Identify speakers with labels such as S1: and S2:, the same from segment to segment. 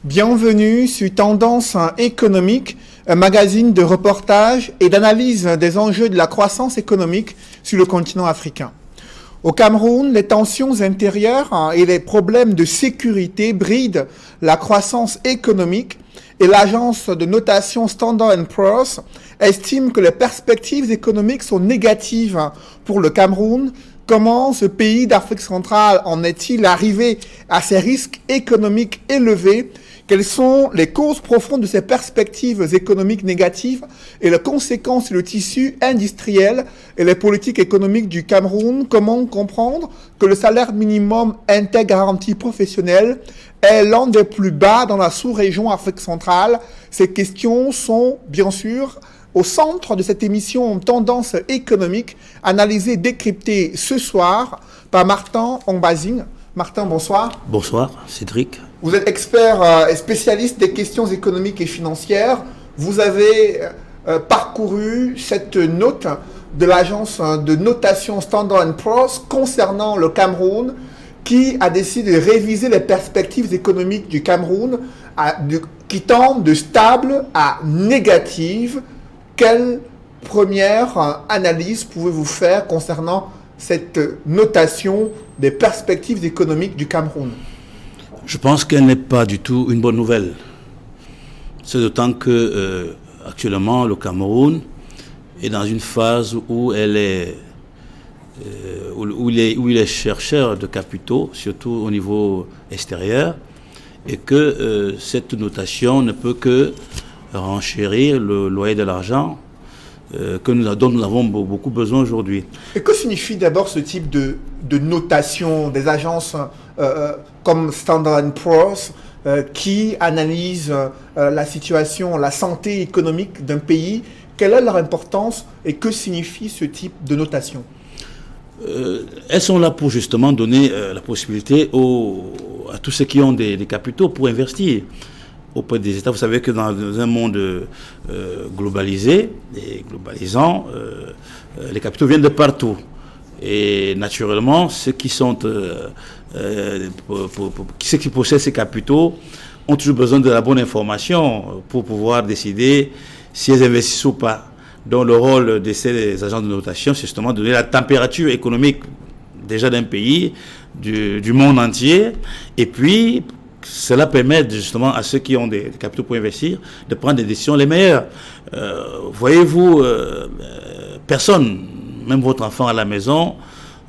S1: Bienvenue sur Tendance économique, un magazine de reportage et d'analyse des enjeux de la croissance économique sur le continent africain. Au Cameroun, les tensions intérieures et les problèmes de sécurité brident la croissance économique et l'agence de notation Standard & Poor's estime que les perspectives économiques sont négatives pour le Cameroun. Comment ce pays d'Afrique centrale en est-il arrivé à ces risques économiques élevés? Quelles sont les causes profondes de ces perspectives économiques négatives et les conséquences sur le tissu industriel et les politiques économiques du Cameroun? Comment comprendre que le salaire minimum intergaranti professionnel est l'un des plus bas dans la sous-région Afrique centrale? Ces questions sont bien sûr au centre de cette émission Tendance économique, analysée, décryptée ce soir par Martin Ombazing. Martin, bonsoir.
S2: Bonsoir, Cédric.
S1: Vous êtes expert et spécialiste des questions économiques et financières. Vous avez parcouru cette note de l'agence de notation Standard & Poor's concernant le Cameroun, qui a décidé de réviser les perspectives économiques du Cameroun qui tendent de stable à négative. Quelle première analyse pouvez-vous faire concernant cette notation des perspectives économiques du Cameroun?
S2: Je pense qu'elle n'est pas du tout une bonne nouvelle. C'est d'autant que actuellement le Cameroun est dans une phase où il est chercheur de capitaux, surtout au niveau extérieur, et que cette notation ne peut que renchérir le loyer de l'argent dont nous avons beaucoup besoin aujourd'hui.
S1: Et que signifie d'abord ce type de notation des agences comme Standard & Poor's qui analysent la situation, la santé économique d'un pays? Quelle est leur importance et que signifie ce type de notation?
S2: Elles sont là pour justement donner la possibilité à tous ceux qui ont des capitaux pour investir auprès des États. Vous savez que dans un monde globalisé et globalisant, les capitaux viennent de partout. Et naturellement, ceux qui possèdent ces capitaux ont toujours besoin de la bonne information pour pouvoir décider si elles investissent ou pas. Donc le rôle de ces agents de notation, c'est justement de donner la température économique déjà d'un pays, du monde entier, et puis cela permet justement à ceux qui ont des capitaux pour investir de prendre des décisions les meilleures. Voyez-vous, personne, même votre enfant à la maison,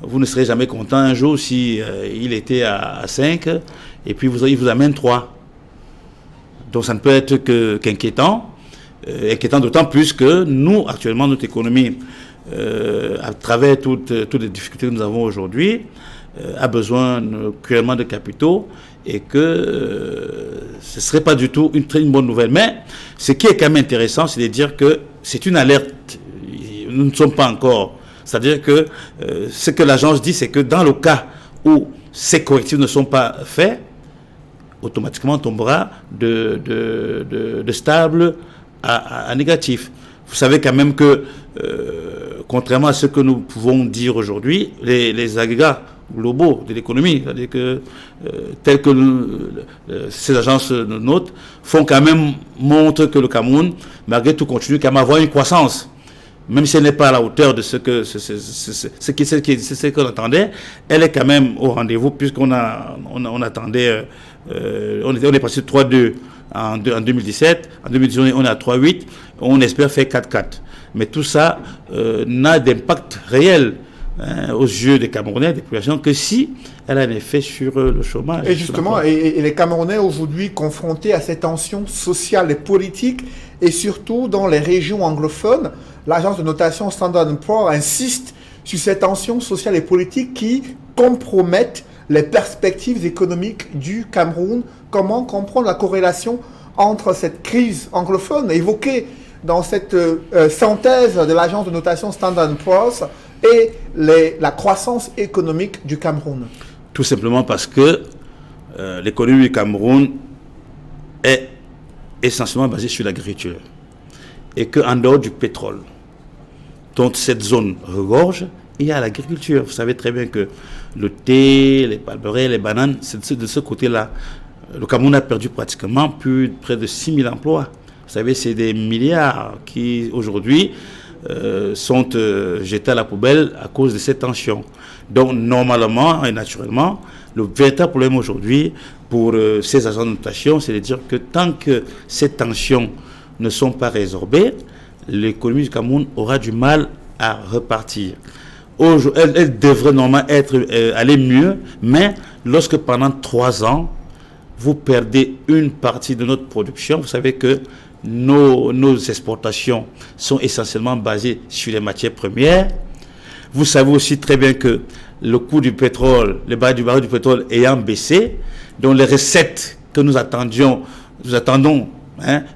S2: vous ne serez jamais content un jour si il était à 5 et puis il vous amène 3. Donc ça ne peut être qu'inquiétant. Inquiétant d'autant plus que nous, actuellement, notre économie, à travers toutes les difficultés que nous avons aujourd'hui, a besoin cruellement de capitaux et que ce ne serait pas du tout une bonne nouvelle. Mais ce qui est quand même intéressant, c'est de dire que c'est une alerte. Nous ne sommes pas encore. C'est-à-dire que ce que l'agence dit, c'est que dans le cas où ces correctifs ne sont pas faits, automatiquement on tombera de stable à négatif. Vous savez quand même que, contrairement à ce que nous pouvons dire aujourd'hui, les agrégats globaux de l'économie, c'est-à-dire que tels que ces agences nôtres font quand même montrent que le Cameroun, malgré tout, continue quand même à avoir une croissance, même si elle n'est pas à la hauteur de ce qu'on attendait, elle est quand même au rendez-vous puisqu'on attendait, on est passé de 3,2 en 2017, en 2018 on est à 3,8, on espère faire 4,4. Mais tout ça n'a d'impact réel aux yeux des Camerounais, des populations, que si elle a un effet sur le chômage.
S1: Et justement, et les Camerounais aujourd'hui confrontés à ces tensions sociales et politiques, et surtout dans les régions anglophones, l'agence de notation Standard & Poor's insiste sur ces tensions sociales et politiques qui compromettent les perspectives économiques du Cameroun. Comment comprendre la corrélation entre cette crise anglophone évoquée dans cette synthèse de l'agence de notation Standard & Poor's et la croissance économique du Cameroun?
S2: Tout simplement parce que l'économie du Cameroun est essentiellement basée sur l'agriculture. Et qu'en dehors du pétrole, dont cette zone regorge, il y a l'agriculture. Vous savez très bien que le thé, les palmeraies, les bananes, c'est de ce côté-là le Cameroun a perdu pratiquement près de 6 000 emplois. Vous savez, c'est des milliards qui, aujourd'hui, sont jetés à la poubelle à cause de cette tension. Donc, normalement et naturellement, le véritable problème aujourd'hui pour ces agents de notation, c'est de dire que tant que ces tensions ne sont pas résorbées, l'économie du Cameroun aura du mal à repartir. Elle devrait normalement aller mieux, mais lorsque pendant 3 ans, vous perdez une partie de notre production, vous savez que nos exportations sont essentiellement basées sur les matières premières. Vous savez aussi très bien que le coût du pétrole, le baril du pétrole ayant baissé, donc les recettes que nous attendons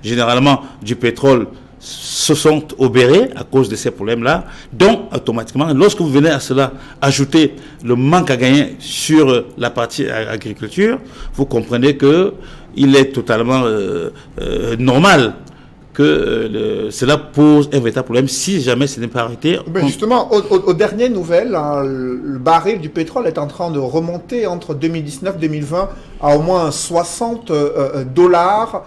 S2: généralement du pétrole se sont obérées à cause de ces problèmes-là. Donc, automatiquement, lorsque vous venez à cela ajouter le manque à gagner sur la partie agriculture, vous comprenez qu'il est totalement normal que cela pose un véritable problème si jamais ce n'est pas arrêté.
S1: Mais justement, aux dernières nouvelles, le baril du pétrole est en train de remonter entre 2019 et 2020 à au moins 60 dollars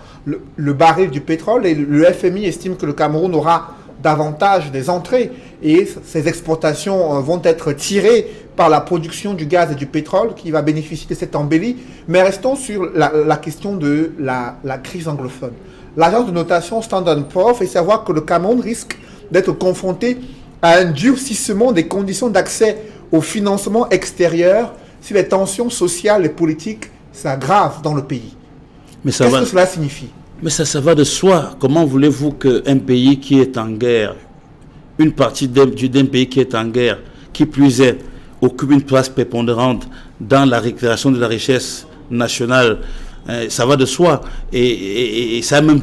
S1: le baril du pétrole, et le FMI estime que le Cameroun aura davantage des entrées et ces exportations vont être tirées par la production du gaz et du pétrole qui va bénéficier de cette embellie. Mais restons sur la question de la crise anglophone. L'agence de notation Standard & Poor's fait savoir que le Cameroun risque d'être confronté à un durcissement des conditions d'accès au financement extérieur si les tensions sociales et politiques s'aggravent dans le pays. Qu'est-ce que cela signifie?
S2: Mais ça va de soi. Comment voulez-vous qu'un pays qui est en guerre, une partie d'un pays qui est en guerre, qui plus est, occupe une place prépondérante dans la récupération de la richesse nationale, ça va de soi, et ça a même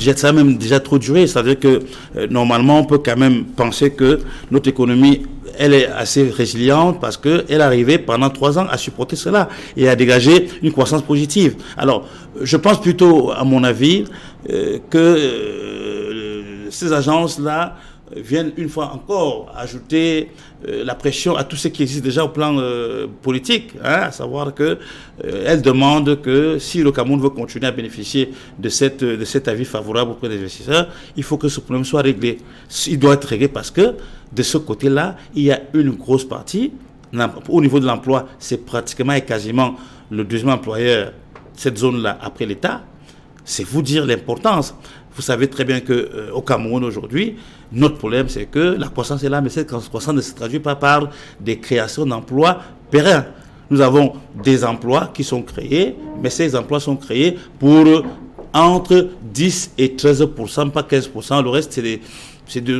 S2: déjà trop duré. C'est-à-dire que normalement on peut quand même penser que notre économie, elle est assez résiliente parce qu'elle est arrivée pendant 3 ans à supporter cela et à dégager une croissance positive. Alors je pense plutôt, à mon avis, que ces agences-là viennent une fois encore ajouter la pression à tout ce qui existe déjà au plan politique, à savoir qu'elles demandent que si le Cameroun veut continuer à bénéficier de cet avis favorable auprès des investisseurs, il faut que ce problème soit réglé. Il doit être réglé parce que de ce côté-là, il y a une grosse partie. Au niveau de l'emploi, c'est pratiquement et quasiment le deuxième employeur, cette zone-là, après l'État. C'est vous dire l'importance. Vous savez très bien qu'au Cameroun aujourd'hui, notre problème c'est que la croissance est là, mais cette croissance ne se traduit pas par des créations d'emplois pérennes. Nous avons des emplois qui sont créés, mais ces emplois sont créés pour entre 10 et 13%, pas 15%. Le reste,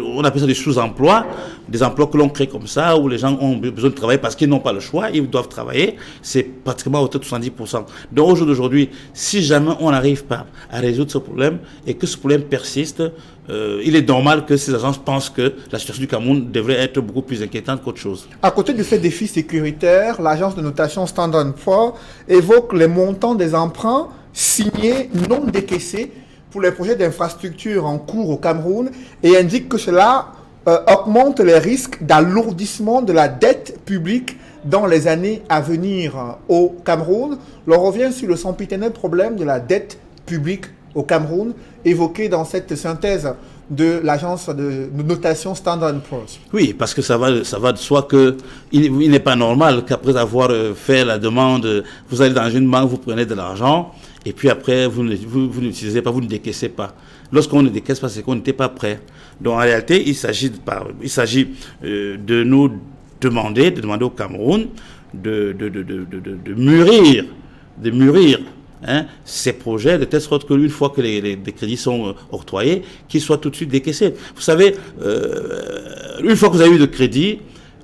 S2: on appelle ça des sous-emplois, des emplois que l'on crée comme ça, où les gens ont besoin de travailler parce qu'ils n'ont pas le choix, ils doivent travailler. C'est pratiquement autour de 70%. Donc au jour d'aujourd'hui, si jamais on n'arrive pas à résoudre ce problème et que ce problème persiste, il est normal que ces agences pensent que la situation du Cameroun devrait être beaucoup plus inquiétante qu'autre chose.
S1: À côté de ces défis sécuritaires, l'agence de notation Standard & Poor's évoque les montants des emprunts signés non décaissés pour les projets d'infrastructure en cours au Cameroun et indique que cela augmente les risques d'alourdissement de la dette publique dans les années à venir au Cameroun. L'on revient sur le sempiternel problème de la dette publique au Cameroun, évoqué dans cette synthèse de l'agence de notation Standard & Poor's.
S2: Oui, parce que ça va de soi qu'il n'est pas normal qu'après avoir fait la demande, vous allez dans une banque, vous prenez de l'argent, et puis après, vous n'utilisez pas, vous ne décaissez pas. Lorsqu'on ne décaisse pas, c'est qu'on n'était pas prêt. Donc en réalité, il s'agit de nous demander au Cameroun de mûrir ces projets de telle sorte qu'une fois que les crédits sont octroyés, qu'ils soient tout de suite décaissés. Vous savez, une fois que vous avez eu de crédit,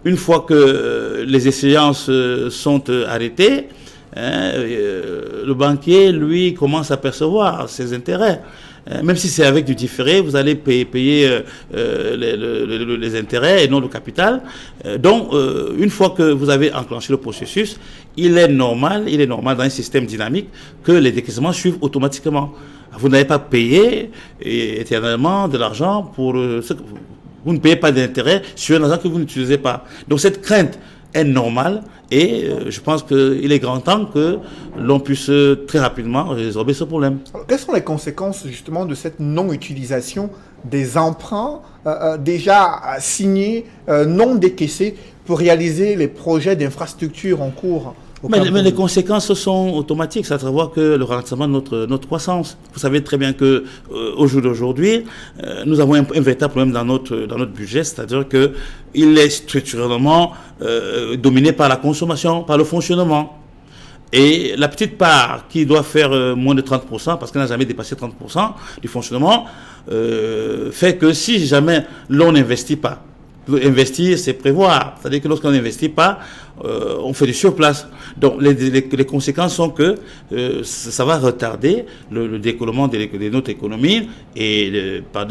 S2: une fois que les échéances sont arrêtées, le banquier, lui, commence à percevoir ses intérêts. Même si c'est avec du différé, vous allez payer les intérêts et non le capital. Donc, une fois que vous avez enclenché le processus, il est normal dans un système dynamique que les décaissements suivent automatiquement. Vous n'avez pas payé éternellement de l'argent pour ce que vous ne payez pas d'intérêt sur un argent que vous n'utilisez pas. Donc, cette crainte est normal et je pense qu'il est grand temps que l'on puisse très rapidement résoudre ce problème.
S1: Alors, quelles sont les conséquences justement de cette non-utilisation des emprunts déjà signés, non décaissés pour réaliser les projets d'infrastructure en cours?
S2: Mais les conséquences sont automatiques, c'est à savoir que le ralentissement de notre croissance. Vous savez très bien que au jour d'aujourd'hui, nous avons un véritable problème dans notre budget, c'est-à-dire que il est structurellement dominé par la consommation, par le fonctionnement. Et la petite part qui doit faire moins de 30%, parce qu'elle n'a jamais dépassé 30% du fonctionnement, fait que si jamais l'on n'investit pas, investir, c'est prévoir. C'est-à-dire que lorsqu'on n'investit pas, on fait du surplace. Donc, les conséquences sont que ça va retarder le décollement de notre économie et par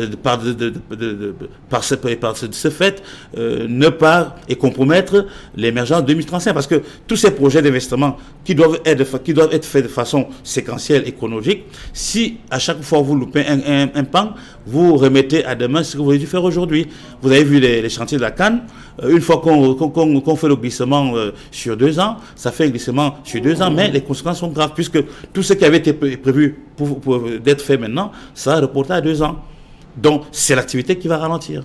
S2: ce fait, ne pas et compromettre l'émergence 2035. Parce que tous ces projets d'investissement qui doivent être faits de façon séquentielle et chronologique, si à chaque fois vous loupez un pan, vous remettez à demain ce que vous avez dû faire aujourd'hui. Vous avez vu les chantiers de la Cannes. Une fois qu'on fait le glissement sur 2 ans, ça fait un glissement sur 2 ans, mais les conséquences sont graves, puisque tout ce qui avait été prévu pour d'être fait maintenant, ça a reporté à 2 ans. Donc, c'est l'activité qui va ralentir.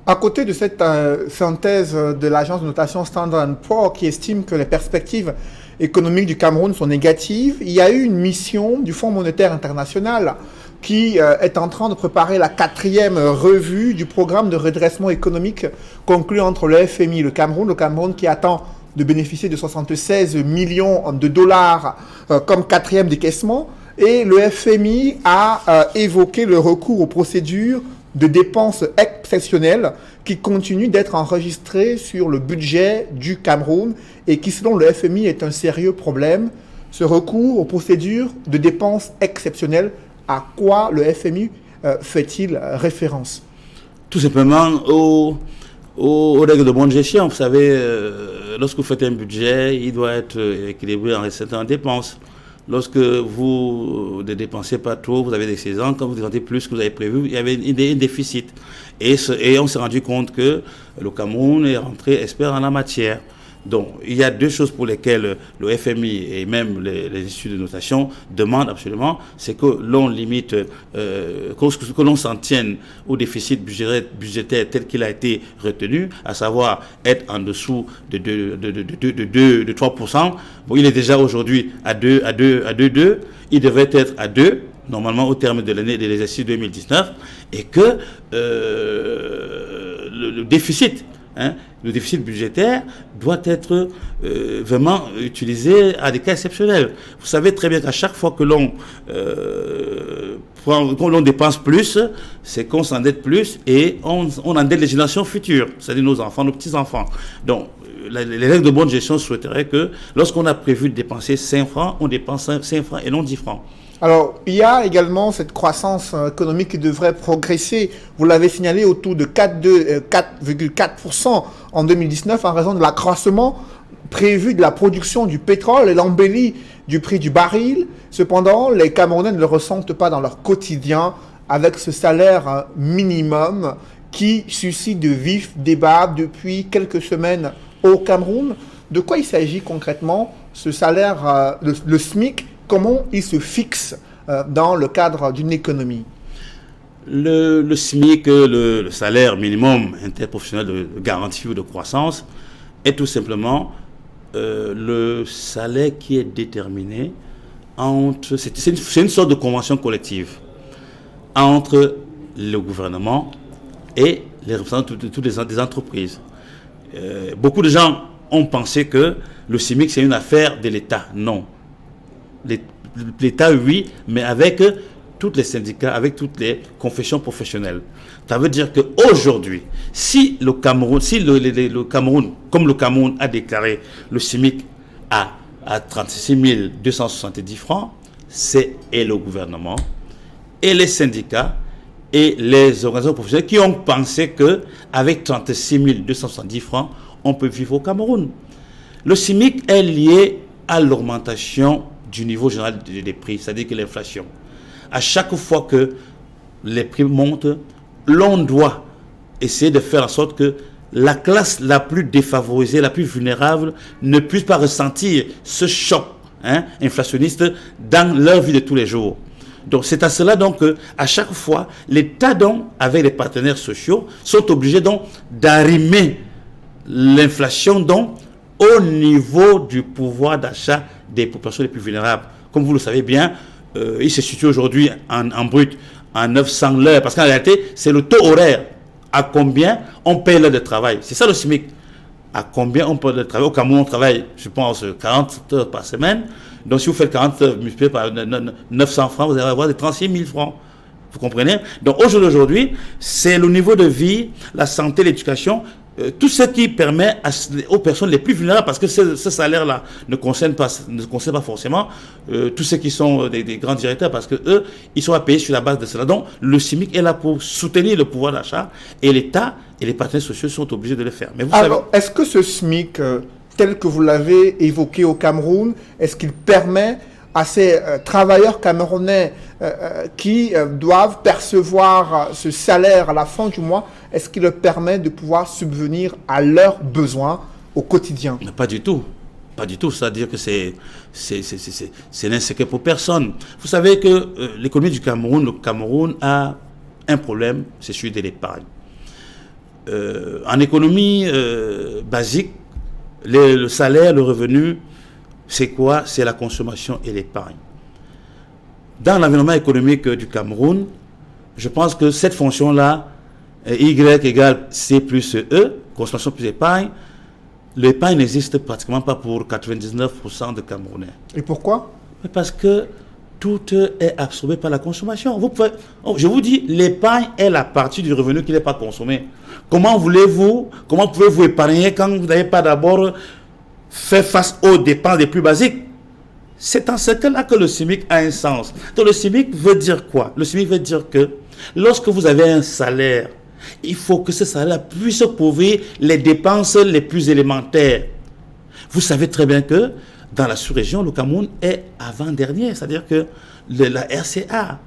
S1: À côté de cette synthèse de l'agence de notation Standard & Poor's qui estime que les perspectives économiques du Cameroun sont négatives, il y a eu une mission du Fonds monétaire international qui est en train de préparer la 4e revue du programme de redressement économique conclu entre le FMI et le Cameroun qui attend de bénéficier de 76 millions de dollars comme 4e décaissement. Et le FMI a évoqué le recours aux procédures de dépenses exceptionnelles qui continuent d'être enregistrées sur le budget du Cameroun et qui, selon le FMI, est un sérieux problème. Ce recours aux procédures de dépenses exceptionnelles, à quoi le FMI fait-il référence?
S2: Tout simplement aux règles de bonne gestion. Vous savez, lorsque vous faites un budget, il doit être équilibré en recettes et en dépenses. Lorsque vous ne dépensez pas trop, vous avez des saisons, quand vous dépensez plus que vous avez prévu, il y avait un déficit. Et on s'est rendu compte que le Cameroun est rentré expert en la matière. Donc, il y a 2 choses pour lesquelles le FMI et même les instituts de notation demandent absolument, c'est que l'on limite, que l'on s'en tienne au déficit budgétaire tel qu'il a été retenu, à savoir être en dessous de 3%. Bon, il est déjà aujourd'hui à 2,2. Il devrait être à 2, normalement au terme de l'année de l'exercice 2019, et que le déficit, le déficit budgétaire doit être vraiment utilisé à des cas exceptionnels. Vous savez très bien qu'à chaque fois que l'on dépense plus, c'est qu'on s'endette plus et on endette les générations futures, c'est-à-dire nos enfants, nos petits-enfants. Donc, les règles de bonne gestion souhaiteraient que lorsqu'on a prévu de dépenser 5 francs, on dépense 5 francs et non 10 francs.
S1: Alors, il y a également cette croissance économique qui devrait progresser. Vous l'avez signalé autour de 4,4% en 2019 en raison de l'accroissement prévu de la production du pétrole et l'embellie du prix du baril. Cependant, les Camerounais ne le ressentent pas dans leur quotidien avec ce salaire minimum qui suscite de vifs débats depuis quelques semaines au Cameroun. De quoi il s'agit concrètement, ce salaire, le SMIC? Comment il se fixe dans le cadre d'une économie?
S2: Le SMIC, le salaire minimum interprofessionnel de garantie ou de croissance, est tout simplement le salaire qui est déterminé entre... C'est une sorte de convention collective entre le gouvernement et les représentants de toutes les entreprises. Beaucoup de gens ont pensé que le SMIC, c'est une affaire de l'État. Non. L'État, oui, mais avec tous les syndicats, avec toutes les confessions professionnelles. Ça veut dire qu'aujourd'hui, si le Cameroun, comme le Cameroun a déclaré le SMIC à 36 270 francs, c'est et le gouvernement, et les syndicats, et les organisations professionnelles qui ont pensé qu'avec 36 270 francs, on peut vivre au Cameroun. Le SMIC est lié à l'augmentation du niveau général des prix, c'est-à-dire que l'inflation. À chaque fois que les prix montent, l'on doit essayer de faire en sorte que la classe la plus défavorisée, la plus vulnérable, ne puisse pas ressentir ce choc inflationniste dans leur vie de tous les jours. Donc c'est à cela donc qu'à chaque fois, l'État donc, avec les partenaires sociaux, sont obligés donc d'arrimer l'inflation donc au niveau du pouvoir d'achat des populations les plus vulnérables. Comme vous le savez bien, il se situe aujourd'hui en brut à 900 l'heure, parce qu'en réalité, c'est le taux horaire. À combien on paye l'heure de travail? C'est ça le SMIC. À combien on paye l'heure de travail? Au Cameroun, on travaille, je pense, 40 heures par semaine. Donc, si vous faites 40 heures multipliées par 900 francs, vous allez avoir des 36 000 francs. Vous comprenez? Donc, aujourd'hui, c'est le niveau de vie, la santé, l'éducation, tout ce qui permet aux personnes les plus vulnérables, parce que ce salaire-là ne concerne pas forcément tous ceux qui sont des grands directeurs, parce que eux, ils sont à payer sur la base de cela. Donc, le SMIC est là pour soutenir le pouvoir d'achat, et l'État et les partenaires sociaux sont obligés de le faire. Mais vous savez,
S1: est-ce que ce SMIC, tel que vous l'avez évoqué au Cameroun, est-ce qu'il permet à ces travailleurs camerounais qui doivent percevoir ce salaire à la fin du mois, est-ce qu'il leur permet de pouvoir subvenir à leurs besoins au quotidien?
S2: Pas du tout. Pas du tout. C'est-à-dire que c'est l'insécurité pour personne. Vous savez que l'économie du Cameroun, le Cameroun a un problème, c'est celui de l'épargne. En économie basique, le salaire, le revenu, c'est quoi? C'est la consommation et l'épargne. Dans l'environnement économique du Cameroun, je pense que cette fonction-là, Y égale C plus E, consommation plus épargne, l'épargne n'existe pratiquement pas pour 99% de Camerounais.
S1: Et pourquoi?
S2: Parce que tout est absorbé par la consommation. Je vous dis, l'épargne est la partie du revenu qui n'est pas consommé. Comment pouvez-vous épargner quand vous n'avez pas d'abord fait face aux dépenses les plus basiques? C'est en ce cas-là que le SMIC a un sens. Donc le SMIC veut dire quoi? Le SMIC veut dire que lorsque vous avez un salaire, il faut que ce salaire puisse couvrir les dépenses les plus élémentaires. Vous savez très bien que dans la sous-région, le Cameroun est avant-dernier, c'est-à-dire que la RCA.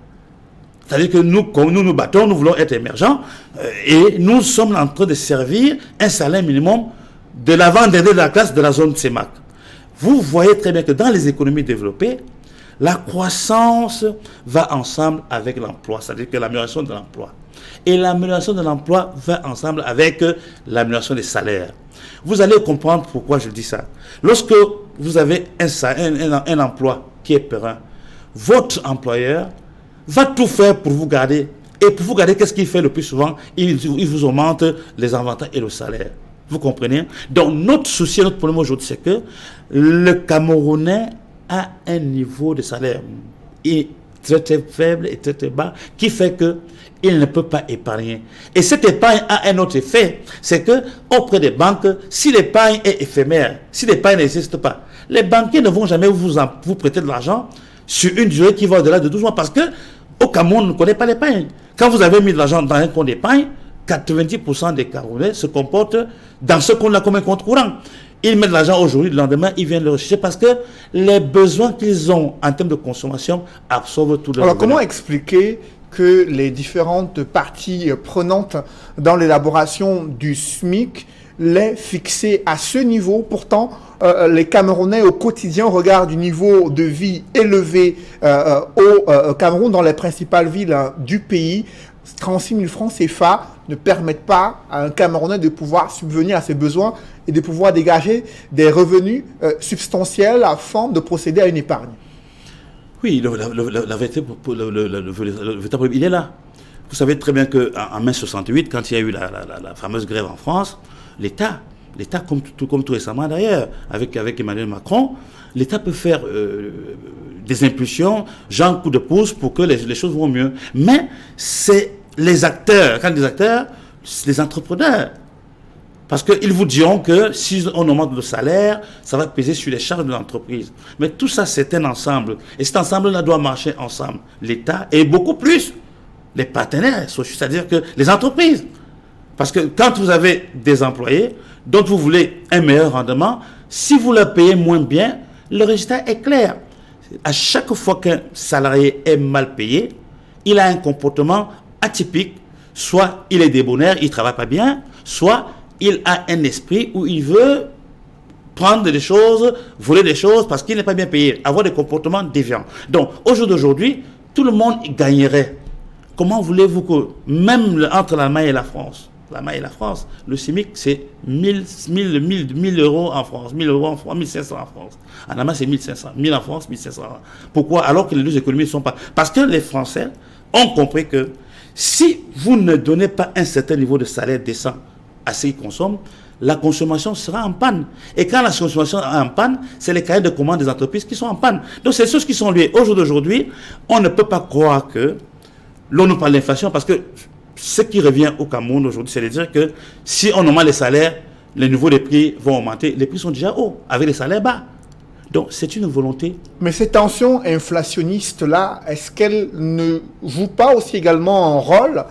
S2: C'est-à-dire que nous, comme nous nous battons, nous voulons être émergents et nous sommes en train de servir un salaire minimum de l'avant-dernier de la classe de la zone CEMAC. Vous voyez très bien que dans les économies développées, la croissance va ensemble avec l'emploi, c'est-à-dire que l'amélioration de l'emploi. Et l'amélioration de l'emploi va ensemble avec l'amélioration des salaires. Vous allez comprendre pourquoi je dis ça. Lorsque vous avez un emploi qui est périn, votre employeur va tout faire pour vous garder. Et pour vous garder, qu'est-ce qu'il fait le plus souvent? Il vous augmente les avantages et le salaire. Vous comprenez? Donc notre souci, notre problème aujourd'hui, c'est que le Camerounais a un niveau de salaire très très faible et très très bas qui fait qu'il ne peut pas épargner. Et cette épargne a un autre effet, c'est que auprès des banques, si l'épargne est éphémère, si l'épargne n'existe pas, les banquiers ne vont jamais vous prêter de l'argent sur une durée qui va au-delà de 12 mois, parce que au Cameroun, on ne connaît pas l'épargne. Quand vous avez mis de l'argent dans un compte d'épargne, 90% des Camerounais se comportent dans ce qu'on a comme un compte courant. Ils mettent de l'argent aujourd'hui, le lendemain, ils viennent le rechercher parce que les besoins qu'ils ont en termes de consommation absorbent tout le
S1: Alors, comment expliquer que les différentes parties prenantes dans l'élaboration du SMIC l'aient fixé à ce niveau? Pourtant, les Camerounais au quotidien regardent du niveau de vie élevé au Cameroun, dans les principales villes du pays. 36 000 francs CFA ne permettent pas à un Camerounais de pouvoir subvenir à ses besoins et de pouvoir dégager des revenus substantiels afin de procéder à une épargne.
S2: Oui, la vérité, le véritable, il est là. Vous savez très bien qu'en mai 68, quand il y a eu la fameuse grève en France, l'État, comme tout récemment d'ailleurs, avec Emmanuel Macron, l'État peut faire des impulsions, genre coup de pouce pour que les choses vont mieux. Mais c'est les acteurs, quand les acteurs, les entrepreneurs. Parce qu'ils vous diront que si on augmente le salaire, ça va peser sur les charges de l'entreprise. Mais tout ça, c'est un ensemble. Et cet ensemble-là doit marcher ensemble. L'État et beaucoup plus les partenaires sociaux, c'est-à-dire que les entreprises. Parce que quand vous avez des employés dont vous voulez un meilleur rendement, si vous leur payez moins bien, le résultat est clair. À chaque fois qu'un salarié est mal payé, il a un comportement atypique. Soit il est débonnaire, il ne travaille pas bien, soit il a un esprit où il veut prendre des choses, voler des choses parce qu'il n'est pas bien payé, avoir des comportements déviants. Donc, au jour d'aujourd'hui, tout le monde gagnerait. Comment voulez-vous que, même entre l'Allemagne et la France, le SMIC, c'est 1000 euros en France, 1000 euros en France, 1500 en France. En Allemagne, c'est 1500. 1000 en France, 1500. Pourquoi? Alors que les deux économies ne sont pas. Parce que les Français ont compris que si vous ne donnez pas un certain niveau de salaire décent à ceux qui consomment, la consommation sera en panne. Et quand la consommation est en panne, c'est les cahiers de commandes des entreprises qui sont en panne. Donc, c'est des choses qui sont liées. Au jour d'aujourd'hui, on ne peut pas croire que l'on nous parle d'inflation parce que ce qui revient au Cameroun aujourd'hui, c'est de dire que si on augmente les salaires, les niveaux des prix vont augmenter. Les prix sont déjà hauts, avec les salaires bas. Donc, c'est une volonté.
S1: Mais ces tensions inflationnistes-là, est-ce qu'elles ne jouent pas aussi également un rôle,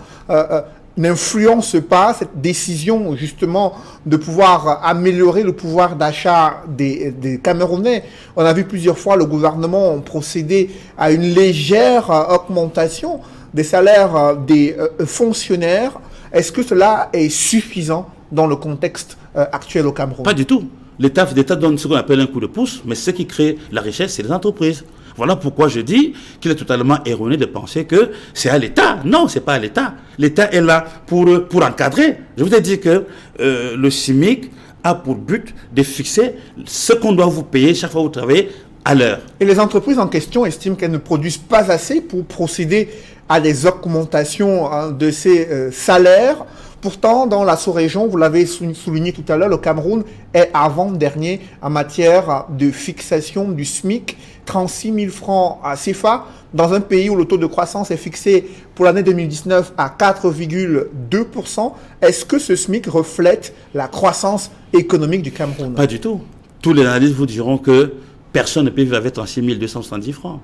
S1: n'influencent pas cette décision justement de pouvoir améliorer le pouvoir d'achat des Camerounais? On a vu plusieurs fois le gouvernement procéder à une légère augmentation des salaires des fonctionnaires. Est-ce que cela est suffisant dans le contexte actuel au Cameroun?
S2: Pas du tout. L'État donne ce qu'on appelle un coup de pouce, mais ce qui crée la richesse, c'est les entreprises. Voilà pourquoi je dis qu'il est totalement erroné de penser que c'est à l'État. Non, c'est pas à l'État. L'État est là pour encadrer. Je vous ai dit que le SMIC a pour but de fixer ce qu'on doit vous payer chaque fois que vous travaillez à l'heure.
S1: Et les entreprises en question estiment qu'elles ne produisent pas assez pour procéder à des augmentations de ces salaires. Pourtant, dans la sous-région, vous l'avez souligné tout à l'heure, le Cameroun est avant-dernier en matière de fixation du SMIC, 36 000 francs à CFA, dans un pays où le taux de croissance est fixé pour l'année 2019 à 4,2%. Est-ce que ce SMIC reflète la croissance économique du Cameroun?
S2: Pas du tout. Tous les analystes vous diront que personne ne peut vivre avec 36 270 francs.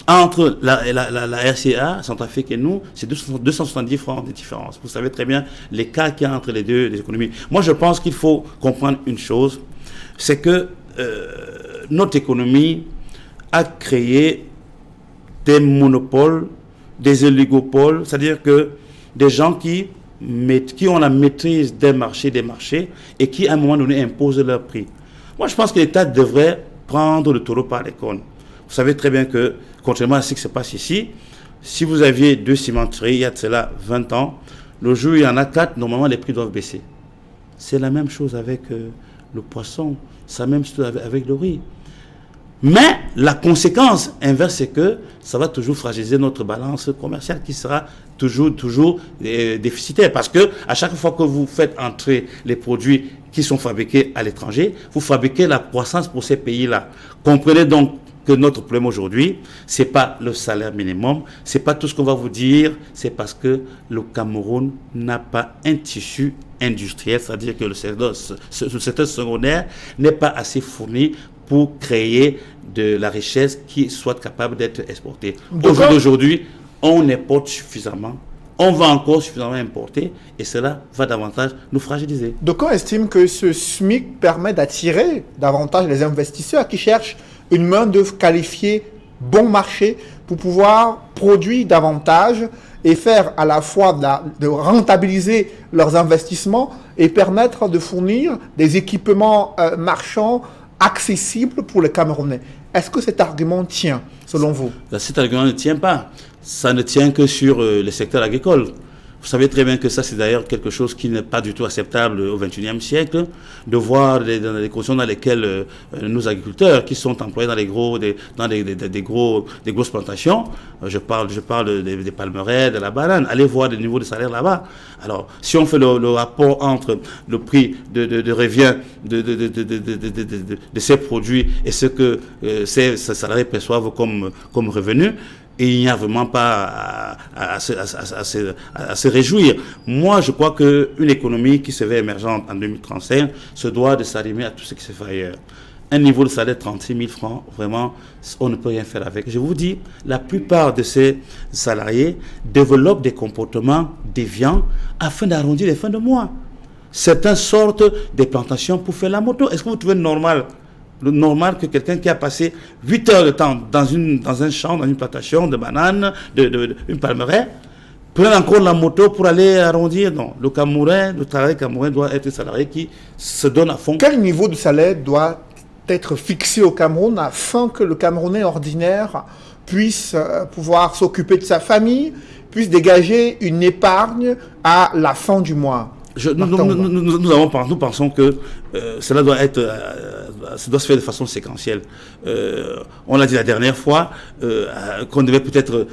S2: Entre la RCA, Centrafrique et nous, c'est 270 francs de différence. Vous savez très bien l'écart qu'il y a entre les deux les économies. Moi, je pense qu'il faut comprendre une chose, c'est que notre économie a créé des monopoles, des oligopoles, c'est-à-dire que des gens qui ont la maîtrise des marchés et qui, à un moment donné, imposent leur prix. Moi, je pense que l'État devrait prendre le taureau par les cornes. Vous savez très bien que, contrairement à ce qui se passe ici, si vous aviez 2 cimenteries, il y a de cela 20 ans, le jour où il y en a 4, normalement les prix doivent baisser. C'est la même chose avec le poisson, c'est la même chose avec le riz. Mais la conséquence inverse, c'est que ça va toujours fragiliser notre balance commerciale qui sera toujours déficitaire. Parce que à chaque fois que vous faites entrer les produits qui sont fabriqués à l'étranger, vous fabriquez la croissance pour ces pays-là. Comprenez donc que notre problème aujourd'hui, c'est pas le salaire minimum, c'est pas tout ce qu'on va vous dire, c'est parce que le Cameroun n'a pas un tissu industriel, c'est-à-dire que le secteur secondaire n'est pas assez fourni pour créer de la richesse qui soit capable d'être exportée. Aujourd'hui, on importe suffisamment, on va encore suffisamment importer et cela va davantage nous fragiliser.
S1: D'aucuns estiment que ce SMIC permet d'attirer davantage les investisseurs qui cherchent une main-d'œuvre qualifiée, bon marché, pour pouvoir produire davantage et faire à la fois de rentabiliser leurs investissements et permettre de fournir des équipements marchands accessibles pour les Camerounais. Est-ce que cet argument tient, selon vous?
S2: Cet argument ne tient pas. Ça ne tient que sur le secteur agricole. Vous savez très bien que ça, c'est d'ailleurs quelque chose qui n'est pas du tout acceptable au XXIe siècle, de voir dans les conditions dans lesquelles nos agriculteurs, qui sont employés dans des grosses plantations, je parle des palmeraies, de la banane, allez voir le niveau de salaire là-bas. Alors, si on fait le rapport entre le prix de revient de ces produits et ce que ces salariés perçoivent comme revenu, et il n'y a vraiment pas à se réjouir. Moi, je crois qu'une économie qui se veut émergente en 2035 se doit de s'arrimer à tout ce qui se fait ailleurs. Un niveau de salaire de 36 000 francs, vraiment, on ne peut rien faire avec. Je vous dis, la plupart de ces salariés développent des comportements déviants afin d'arrondir les fins de mois. Certains sortent des plantations pour faire la moto. Est-ce que vous trouvez normal que quelqu'un qui a passé 8 heures de temps dans un champ, dans une plantation de bananes, une palmeraie, prennent encore la moto pour aller arrondir. Non, le salarié camerounais doit être un salarié qui se donne à fond.
S1: Quel niveau de salaire doit être fixé au Cameroun afin que le Camerounais ordinaire puisse pouvoir s'occuper de sa famille, puisse dégager une épargne à la fin du mois?
S2: Nous pensons que cela doit ça doit se faire de façon séquentielle. On l'a dit la dernière fois, qu'on devait peut-être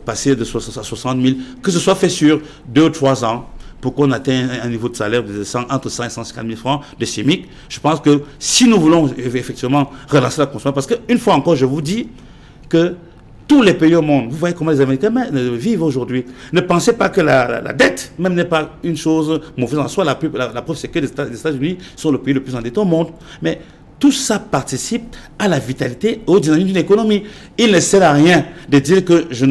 S2: passer de 60 à 60 000, que ce soit fait sur 2 ou 3 ans, pour qu'on atteigne un niveau de salaire de entre 100 et 150 000 francs de CIMIC. Je pense que si nous voulons effectivement relancer la consommation, parce qu'une fois encore, je vous dis que tous les pays au monde, vous voyez comment les Américains vivent aujourd'hui. Ne pensez pas que la dette même n'est pas une chose mauvaise en soi. La preuve, c'est que les États-Unis sont le pays le plus endetté au monde. Mais tout ça participe à la vitalité, au dynamisme d'une économie. Il ne sert à rien de dire que je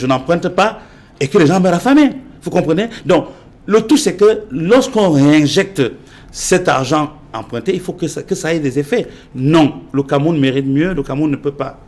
S2: n'emprunte pas et que les gens meurent affamés. Vous comprenez? Donc, le tout, c'est que lorsqu'on réinjecte cet argent emprunté, il faut que ça ait des effets. Non, le Cameroun mérite mieux. Le Cameroun ne peut pas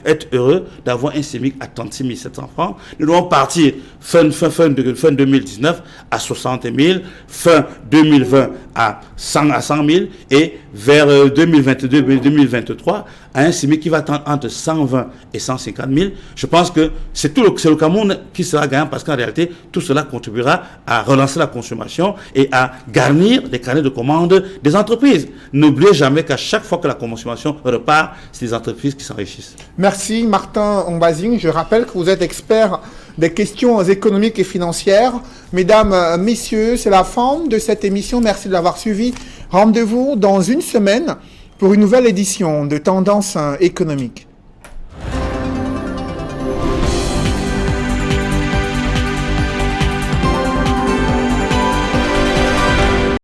S2: être heureux d'avoir un CIMIC à 36 700 francs. Nous devons partir fin 2019 à 60 000, fin 2020 à 100 000 et vers 2022-2023 à un CIMIC qui va attendre entre 120 et 150 000. Je pense que c'est le Cameroun qui sera gagnant parce qu'en réalité, tout cela contribuera à relancer la consommation et à garnir les carnets de commandes des entreprises. N'oubliez jamais qu'à chaque fois que la consommation repart, c'est les entreprises qui s'enrichissent.
S1: Merci Martin Ombazing. Je rappelle que vous êtes expert des questions économiques et financières. Mesdames, messieurs, c'est la fin de cette émission. Merci de l'avoir suivi. Rendez-vous dans une semaine pour une nouvelle édition de Tendance économique.